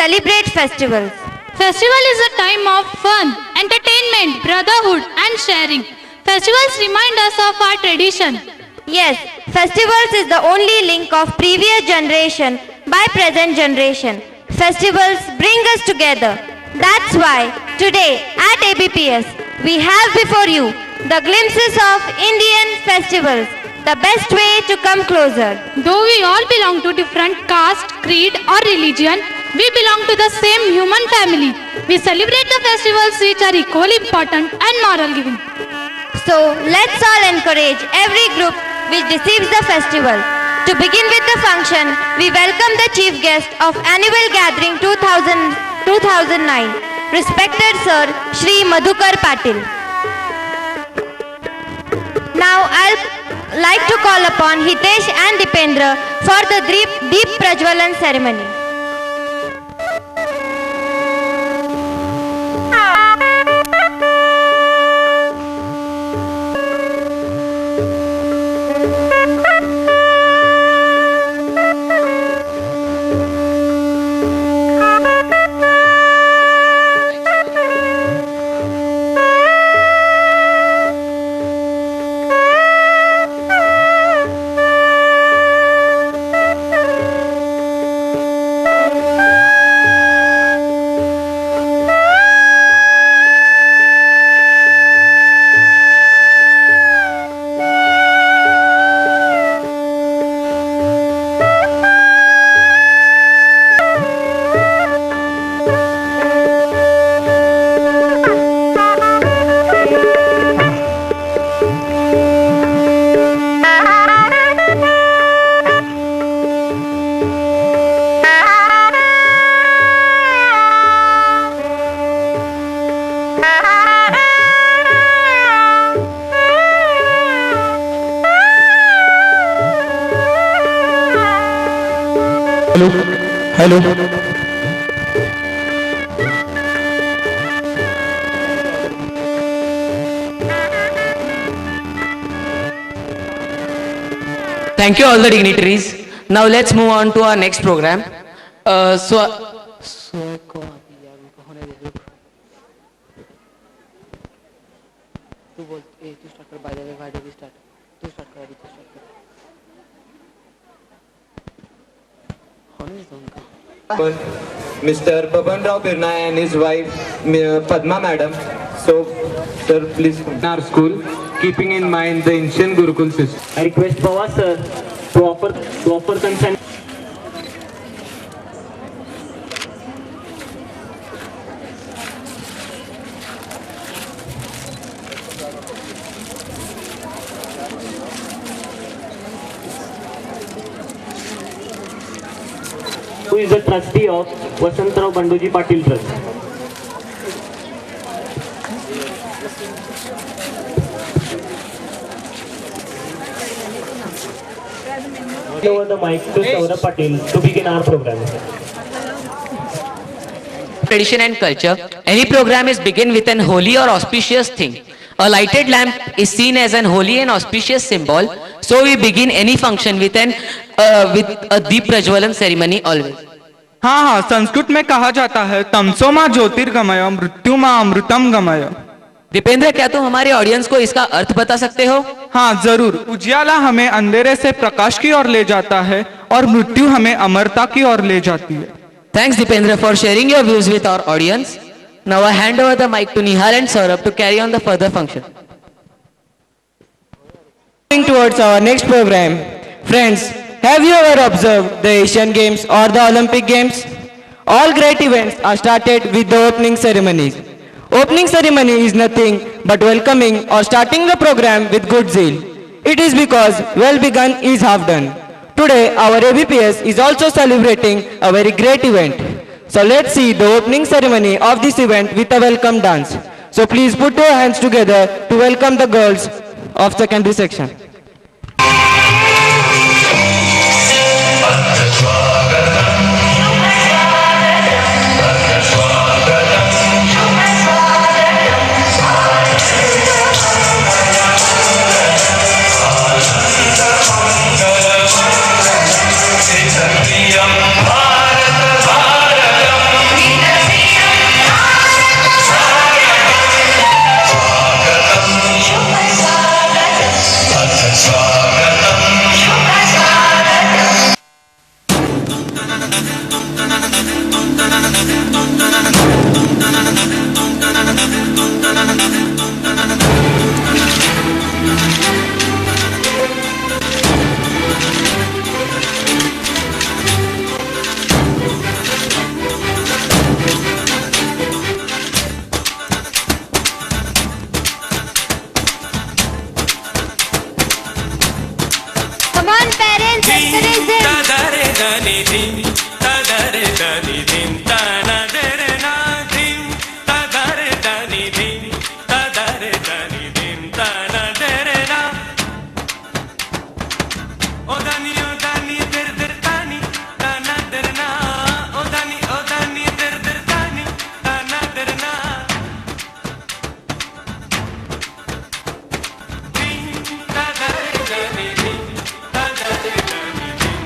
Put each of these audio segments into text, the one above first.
celebrate festivals. Festival is a time of fun, entertainment, brotherhood and sharing. Festivals remind us of our tradition. Yes, festivals is the only link of previous generation by present generation. Festivals bring us together. That's why today at ABPS we have before you the glimpses of Indian festivals, the best way to come closer. Though we all belong to different caste, creed or religion, we belong to the same human family. We celebrate the festivals which are equally important and moral giving. So let's all encourage every group which receives the festival. To begin with the function, we welcome the chief guest of Annual Gathering 2009, respected Sir Shri Madhukar Patil. Now I'll like to call upon Hitesh and Dipendra for the Deep Prajwalan ceremony. Hello. Thank you all the dignitaries. Now let's move on to our next program. Mr. Baban Rao Birna and his wife Padma Madam. So, sir, please come. In our school, keeping in mind the ancient Gurukul system. I request Pawar sir to offer consent. Who is the trustee of Vasantrao Banduji Patil Trust? Over the mic to Saurabh Patil to begin our program. Tradition and culture. Any program is begin with an holy or auspicious thing. A lighted lamp is seen as an holy and auspicious symbol. So we begin any function with a Deep Prajwalan ceremony always. हाँ, संस्कृत में कहा जाता है तमसो माँ ज्योतिर्गमय मृत्यु माँ अमृतम गमय। दीपेंद्र, क्या तुम हमारे ऑडियंस को इसका अर्थ बता सकते हो? हाँ जरूर। उजियाला हमें अंधेरे से प्रकाश की ओर ले जाता है और मृत्यु हमें अमरता की ओर ले जाती है। Thanks Dipendra for sharing your views with our audience. Now I hand over the mic to Nihal and Saurabh to carry on the further function. Moving towards our next program, friends, have you ever observed the Asian Games or the Olympic Games? All great events are started with the opening ceremonies. Opening ceremony is nothing but welcoming or starting the program with good zeal. It is because well begun is half done. Today our ABPS is also celebrating a very great event. So let's see the opening ceremony of this event with a welcome dance. So please put your hands together to welcome the girls of secondary section. Bharat Bharat praise Him. Tadare dani dim, tadare dani dim, tanadere na dim, tadare dani dim, tadare dani dim, tanadere na. O dani der der tani, tanadere na. O dani der der tani, tanadere na. Dim, tadare dani dim, tadare dani dim.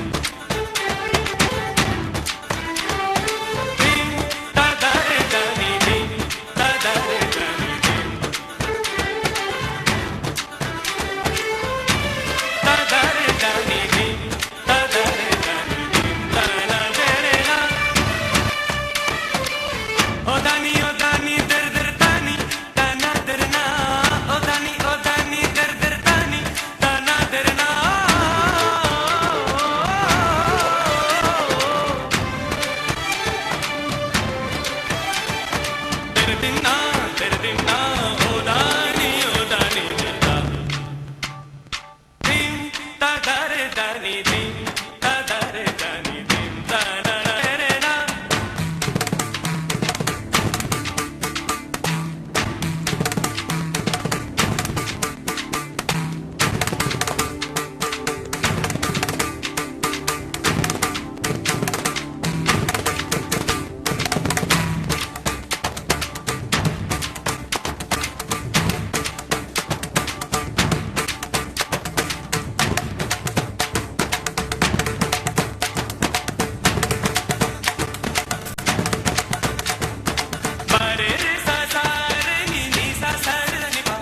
Dim, tadare dani dim, tadare dani dim. Tadare dani dim, tadare dani dim, tanadere na. O dani der der tani, tanadere na. O dani der der tani, tanadere na. Derdinna, derdinna, o dani derda. Dim, tadare dani dim, tadare dani dim, tanadere na. Pare re sa sa re ni sa re ni pa.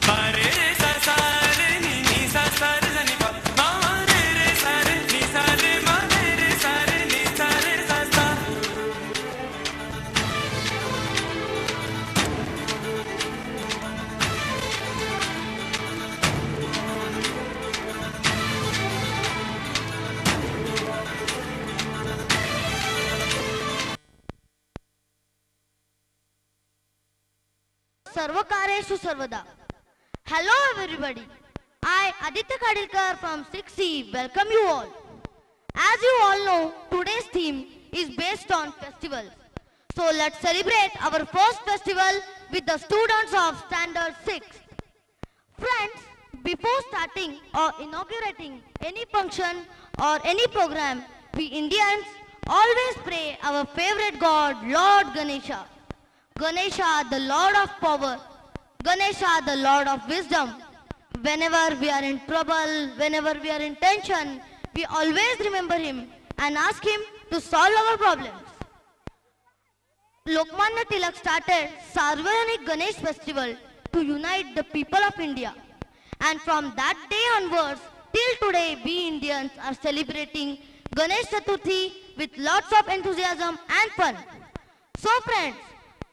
Pare re sa sa re ni sa re ni pa. Ma re sa re ni sa re ma re sa re ni sa re sa sa. Sarvakareshu Sarvada. Hello everybody. I, Aditya Kadilkar from 6C, welcome you all. As you all know, today's theme is based on festivals. So let's celebrate our first festival with the students of Standard 6. Friends, before starting or inaugurating any function or any program, we Indians always pray our favorite god, Lord Ganesha. Ganesha, the Lord of power. Ganesha, the Lord of wisdom. Whenever we are in trouble, whenever we are in tension, we always remember him and ask him to solve our problems. Lokmanya Tilak started Sarvajanik Ganesh festival to unite the people of India. And from that day onwards, till today, we Indians are celebrating Ganesh Chaturthi with lots of enthusiasm and fun. So friends,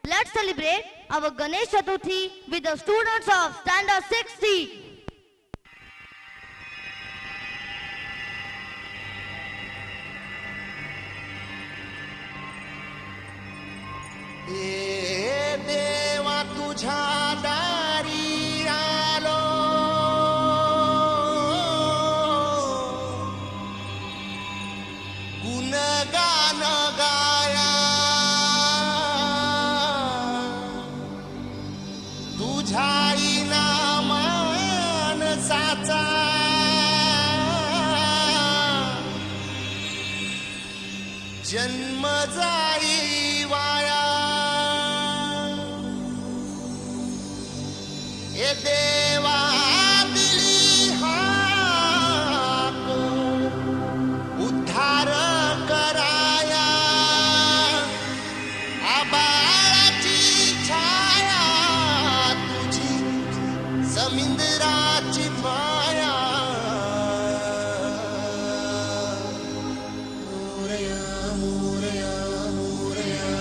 let's celebrate our Ganesh Chaturthi with the students of Standard 6C. ए देवा तुझा दारी आलो गुणगान गाया तुझाई Naaman साचा जन्म जाई via ए देवा दिली हाक उद्धार कराया आबाळाची छाया तुझी समुद्राची माया मोरया मोरया मोरया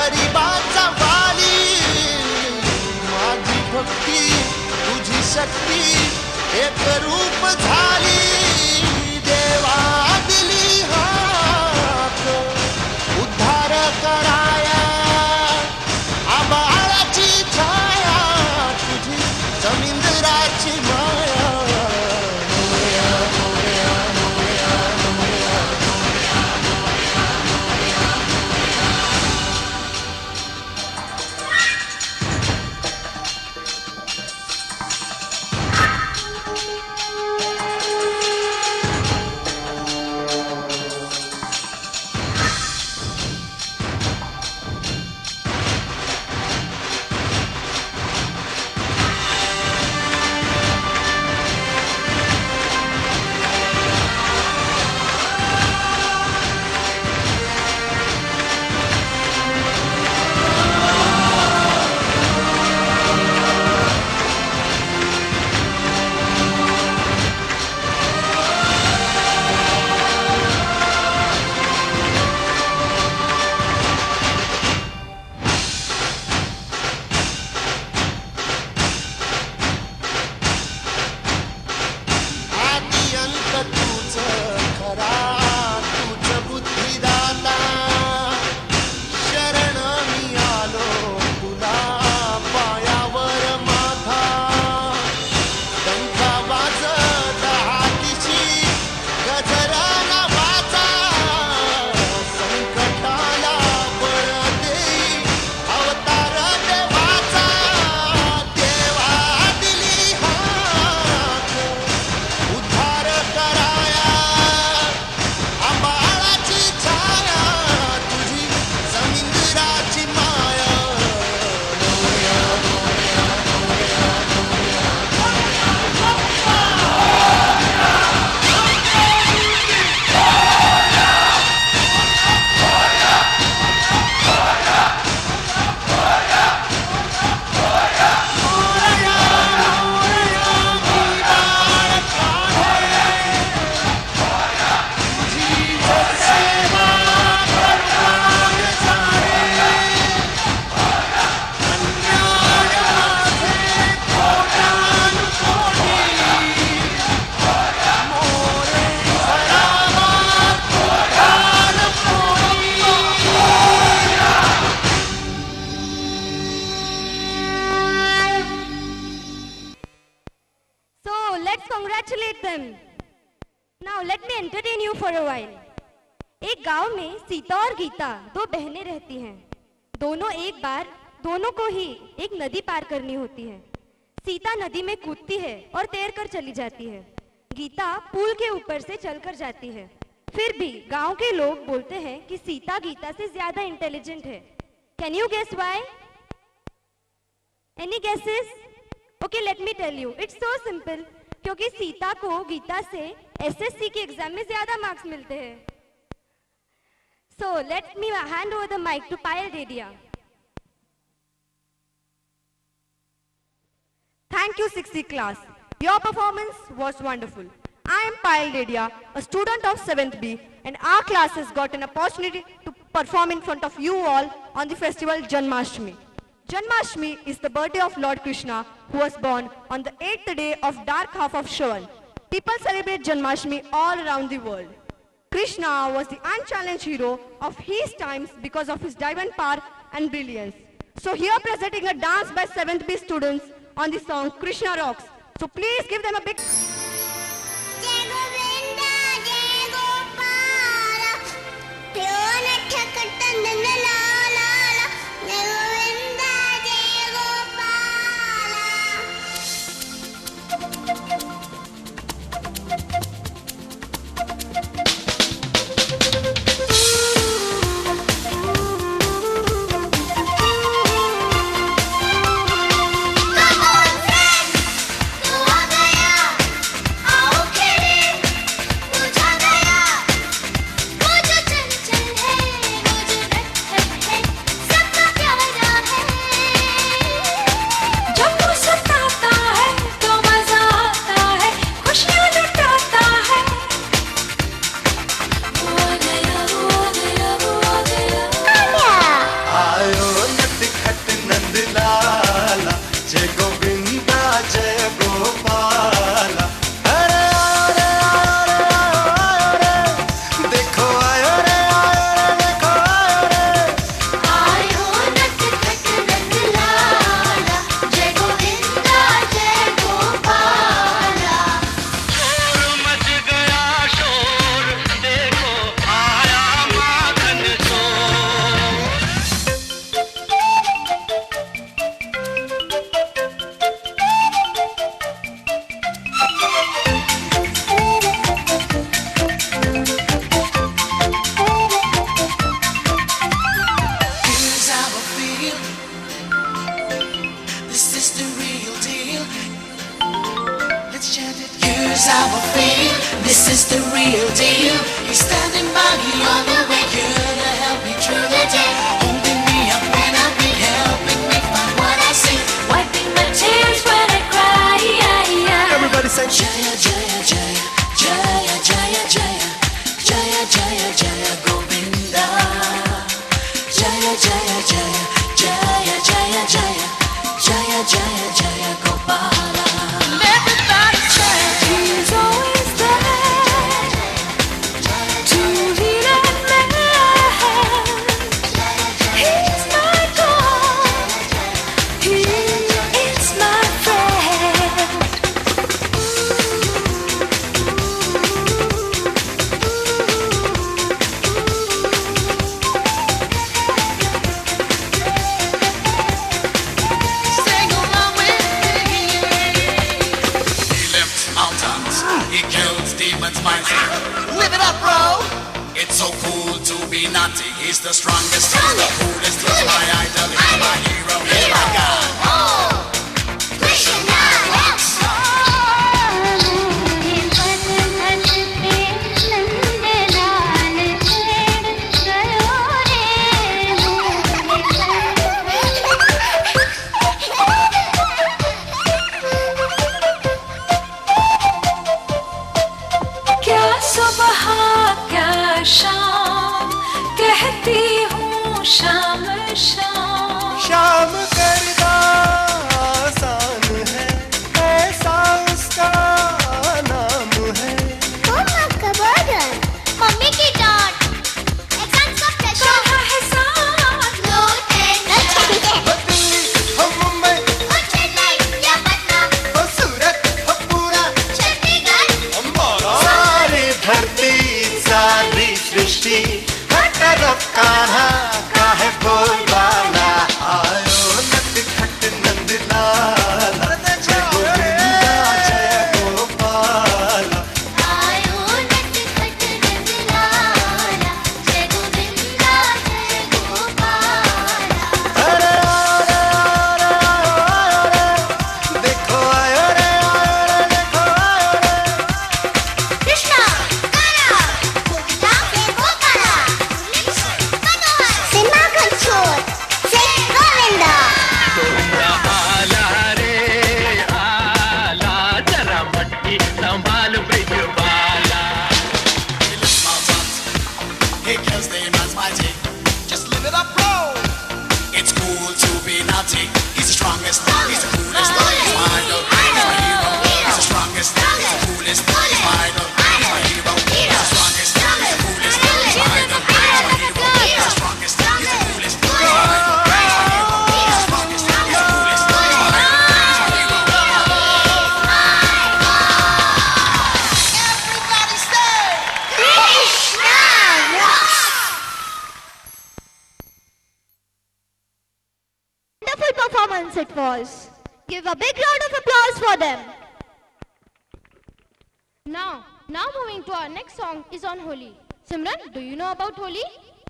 गरिबाचा वाली माझी भक्ती तुझी शक्ती एक रूप झाली देवा दिली हाक उद्धार कराया आबाळाची छाया तुझी जमीनदाराची माया Congratulate them. Now let me entertain you for a while. एक गांव में सीता और गीता दो बहनें रहती हैं। दोनों एक बार दोनों को ही एक नदी पार करनी होती है। सीता नदी में कूदती है और तैरकर चली जाती है। गीता पुल के ऊपर से चलकर जाती है। फिर भी गांव के लोग बोलते हैं कि सीता गीता से ज्यादा इंटेलिजेंट है। Can you guess why? Any guesses? Okay, let me tell you. It's so simple. क्योंकि सीता को गीता से एसएससी के एग्जाम में ज्यादा मार्क्स मिलते हैं। So let me hand over the mic to Payal Dedia. Thank you 6C class. Your performance was wonderful. I am Payal Dedia, a student of 7th B, and our class has got an opportunity to perform in front of you all on the festival Janmashtami. Janmashtami is the birthday of Lord Krishna, who was born on the 8th day of dark half of Shravan. People celebrate Janmashtami all around the world. Krishna was the unchallenged hero of his times because of his divine power and brilliance. So here presenting a dance by 7th B students on the song Krishna Rocks. So please give them a big... real to you. He's standing by me all the way, here to help me through the day, holding me up when I need, helping me find what I see, wiping my tears when I cry. Everybody say Jaya Jaya Jaya Jaya Jaya Jaya Jaya Jaya Jaya Govinda. Jaya Jaya Jaya Jaya Jaya Jaya Jaya Jaya Jaya Gopala. Everybody say he's always there to heal and mend. He's my God, he is my friend. Sing along with me. He lifts mountains, he kills demons' minds. Live it up, bro. It's so cool to be naughty. He's the strongest, he's the coolest. He's my idol, he's my hero, he's my God. क्या सुबह क्या शाम कहती हूँ शाम शाम. शाम करना आसान है, ऐसा उसका नाम है. मम्मी की डांट एग्जाम का प्रेशर है साथ. नो टेंशन हो दिल्ली, हो मुंबई, हो चेन्नई या पटना हो सूरत, हो पूरा चंडीगढ़ हमारा. सारी धरती सारी सृष्टि हर तरफ कान्हा का है बोलबाला. आयो नटखट नंदलाला, जय गोविंदा जय गोपाला. आयो नटखट नंदलाला जय गोविंदा जय गोपाला. अरे आयो रे, देखो आयो रे, देखो आयो रे. कृष्णा काला गोविंदा जय गोपाला. मनोहर सिन्हा कंचोर जय Govinda. He kills demons mighty. Just live it up, bro. It's cool to be naughty. He's the strongest, he's the coolest. He's my idol, he's my hero. He's the strongest, he's the coolest. He's my idol, he's my hero. He's the strongest, he's the coolest. He's my idol, he's my hero. He's the strongest, he's the coolest. He's my idol, he's my hero. He's the strongest, he's the coolest. He's my idol, he's my hero. Everybody say Krishna rocks. Wonderful performance it was. Give a big round of applause for them. Now moving to our next song is on Holi. Simran, do you know about Holi?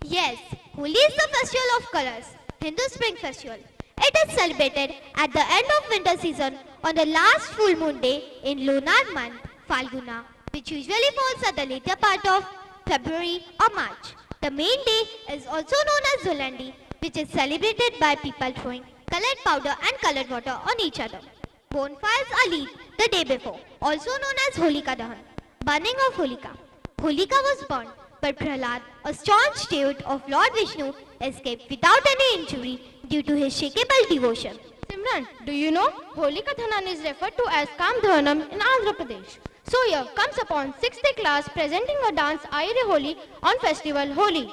Yes, Holi is the festival of colors, Hindu Spring Festival. It is celebrated at the end of winter season on the last full moon day in lunar month, Falguna, which usually falls at the later part of February or March. The main day is also known as Dhulandi, which is celebrated by people throwing colored powder and colored water on each other. Bonfires are lit the day before, also known as Holika Dahan, burning of Holika. Holika was burned, but Prahlad, a staunch devotee of Lord Vishnu, escaped without any injury due to his shakable devotion. Simran, do you know Holika Dahan is referred to as Kamdhanam in Andhra Pradesh. So here comes upon 6th day class presenting a dance Aire Holi on festival Holi.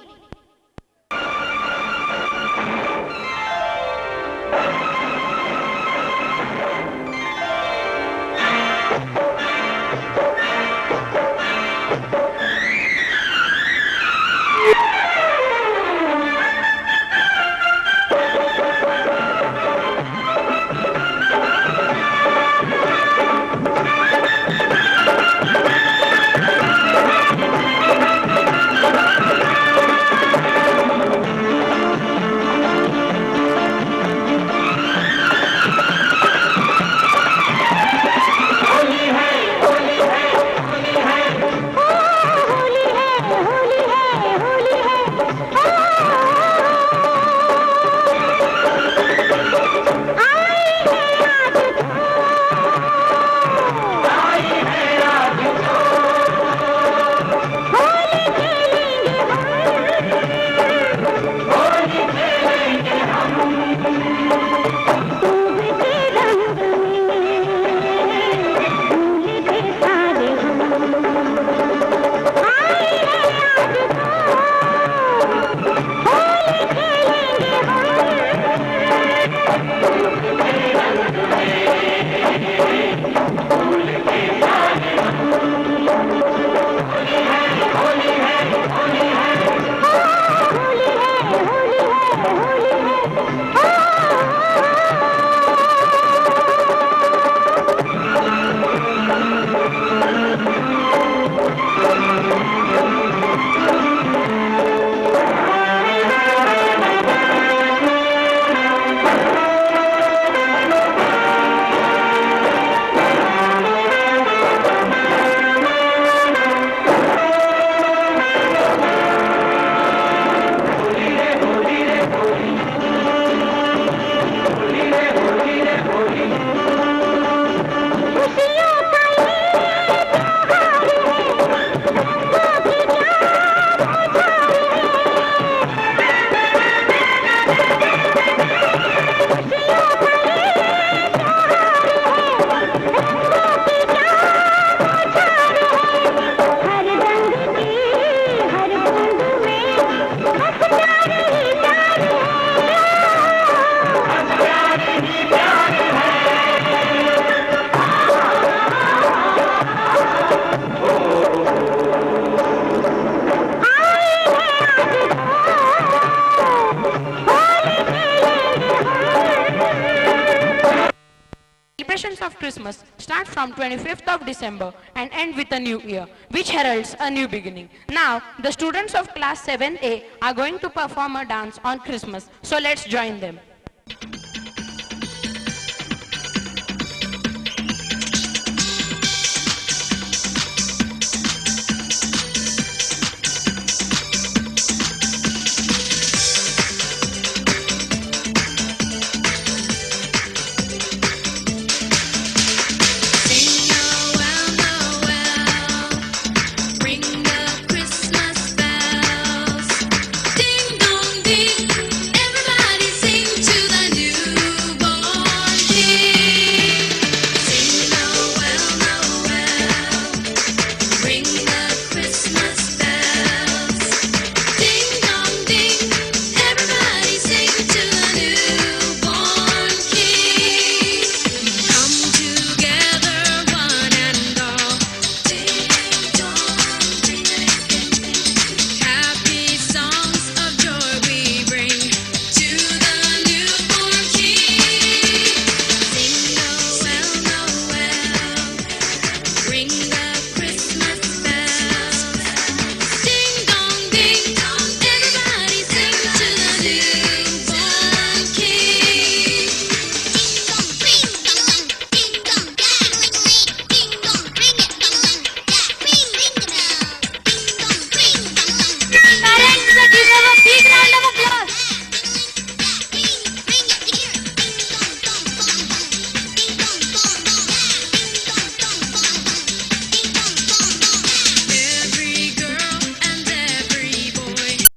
celebrations of Christmas start from 25th of December and end with a new year, which heralds a new beginning. Now, the students of class 7A are going to perform a dance on Christmas, so let's join them.